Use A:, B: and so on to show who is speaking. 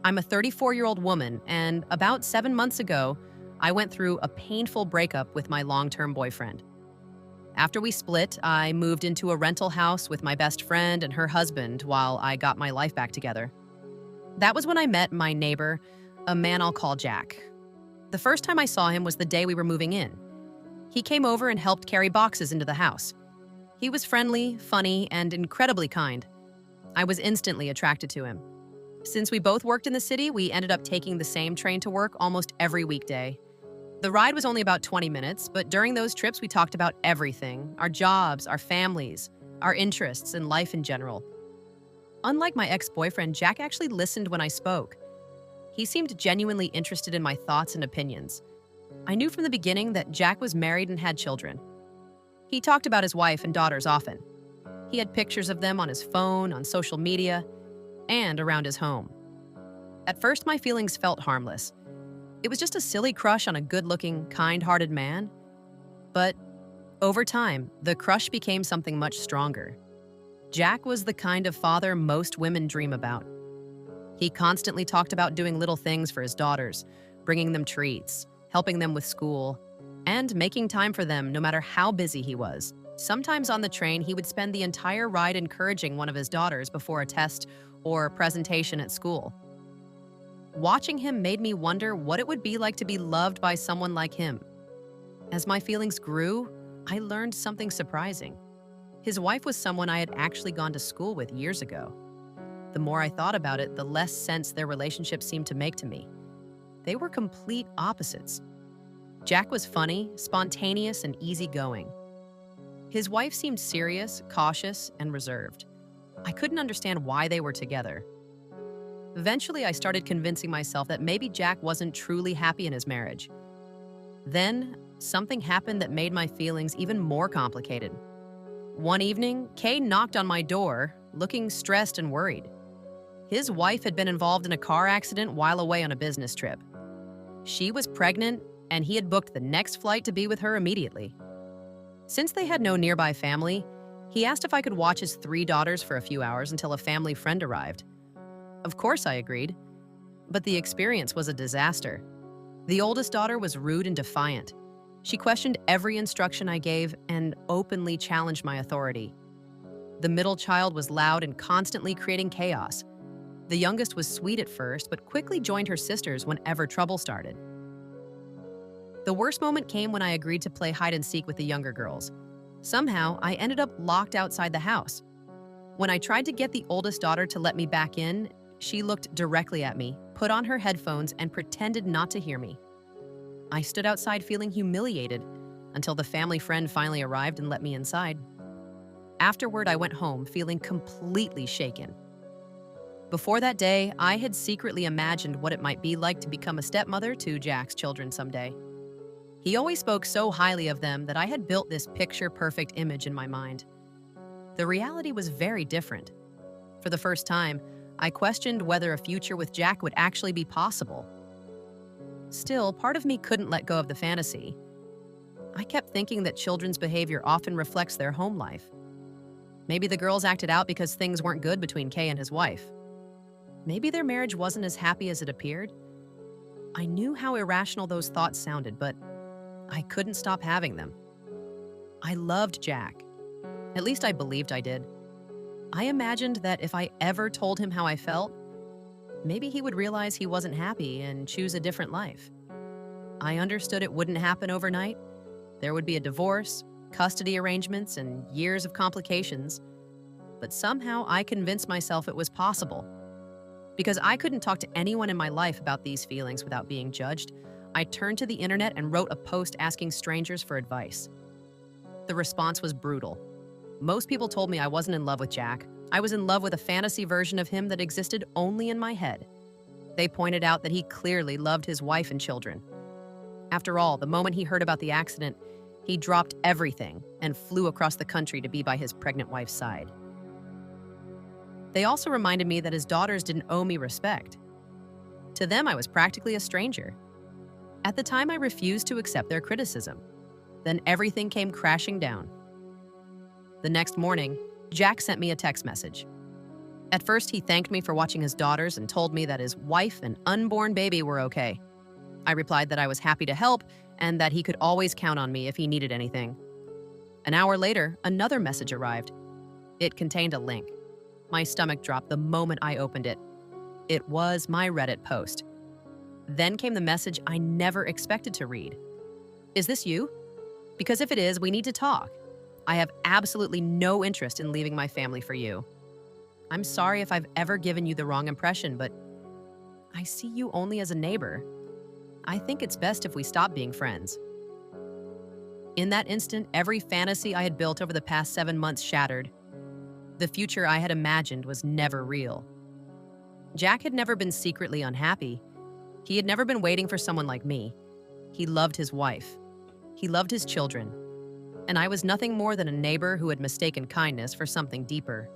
A: I'm a 34-year-old woman, and about 7 months ago, I went through a painful breakup with my long-term boyfriend. After we split, I moved into a rental house with my best friend and her husband while I got my life back together. That was when I met my neighbor, a man I'll call Jack. The first time I saw him was the day we were moving in. He came over and helped carry boxes into the house. He was friendly, funny, and incredibly kind. I was instantly attracted to him. Since we both worked in the city, we ended up taking the same train to work almost every weekday. The ride was only about 20 minutes, but during those trips we talked about everything: our jobs, our families, our interests, and life in general. Unlike my ex-boyfriend, Jack actually listened when I spoke. He seemed genuinely interested in my thoughts and opinions. I knew from the beginning that Jack was married and had children. He talked about his wife and daughters often. He had pictures of them on his phone, on social media, and around his home. At first, my feelings felt harmless. It was just a silly crush on a good-looking, kind-hearted man. But over time, the crush became something much stronger. Jack was the kind of father most women dream about. He constantly talked about doing little things for his daughters, bringing them treats, helping them with school, and making time for them no matter how busy he was. Sometimes on the train, he would spend the entire ride encouraging one of his daughters before a test or presentation at school. Watching him made me wonder what it would be like to be loved by someone like him. As my feelings grew, I learned something surprising. His wife was someone I had actually gone to school with years ago. The more I thought about it, the less sense their relationship seemed to make to me. They were complete opposites. Jack was funny, spontaneous, and easygoing. His wife seemed serious, cautious, and reserved. I couldn't understand why they were together. Eventually, I started convincing myself that maybe Jack wasn't truly happy in his marriage. Then, something happened that made my feelings even more complicated. One evening, Kay knocked on my door, looking stressed and worried. His wife had been involved in a car accident while away on a business trip. She was pregnant, and he had booked the next flight to be with her immediately. Since they had no nearby family, he asked if I could watch his 3 daughters for a few hours until a family friend arrived. Of course I agreed, but the experience was a disaster. The oldest daughter was rude and defiant. She questioned every instruction I gave and openly challenged my authority. The middle child was loud and constantly creating chaos. The youngest was sweet at first, but quickly joined her sisters whenever trouble started. The worst moment came when I agreed to play hide and seek with the younger girls. Somehow, I ended up locked outside the house. When I tried to get the oldest daughter to let me back in, she looked directly at me, put on her headphones, and pretended not to hear me. I stood outside feeling humiliated until the family friend finally arrived and let me inside. Afterward, I went home feeling completely shaken. Before that day, I had secretly imagined what it might be like to become a stepmother to Jack's children someday. He always spoke so highly of them that I had built this picture-perfect image in my mind. The reality was very different. For the first time, I questioned whether a future with Jack would actually be possible. Still, part of me couldn't let go of the fantasy. I kept thinking that children's behavior often reflects their home life. Maybe the girls acted out because things weren't good between Kay and his wife. Maybe their marriage wasn't as happy as it appeared. I knew how irrational those thoughts sounded, but I couldn't stop having them. I loved Jack. At least I believed I did. I imagined that if I ever told him how I felt, maybe he would realize he wasn't happy and choose a different life. I understood it wouldn't happen overnight. There would be a divorce, custody arrangements, and years of complications. But somehow I convinced myself it was possible. Because I couldn't talk to anyone in my life about these feelings without being judged, I turned to the internet and wrote a post asking strangers for advice. The response was brutal. Most people told me I wasn't in love with Jack. I was in love with a fantasy version of him that existed only in my head. They pointed out that he clearly loved his wife and children. After all, the moment he heard about the accident, he dropped everything and flew across the country to be by his pregnant wife's side. They also reminded me that his daughters didn't owe me respect. To them, I was practically a stranger. At the time, I refused to accept their criticism. Then everything came crashing down. The next morning, Jack sent me a text message. At first, he thanked me for watching his daughters and told me that his wife and unborn baby were okay. I replied that I was happy to help and that he could always count on me if he needed anything. An hour later, another message arrived. It contained a link. My stomach dropped the moment I opened it. It was my Reddit post. Then came the message I never expected to read. Is this you? Because if it is, we need to talk. I have absolutely no interest in leaving my family for you. I'm sorry if I've ever given you the wrong impression, but I see you only as a neighbor. I think it's best if we stop being friends. In that instant, every fantasy I had built over the past 7 months shattered. The future I had imagined was never real. Jack had never been secretly unhappy. He had never been waiting for someone like me. He loved his wife. He loved his children. And I was nothing more than a neighbor who had mistaken kindness for something deeper.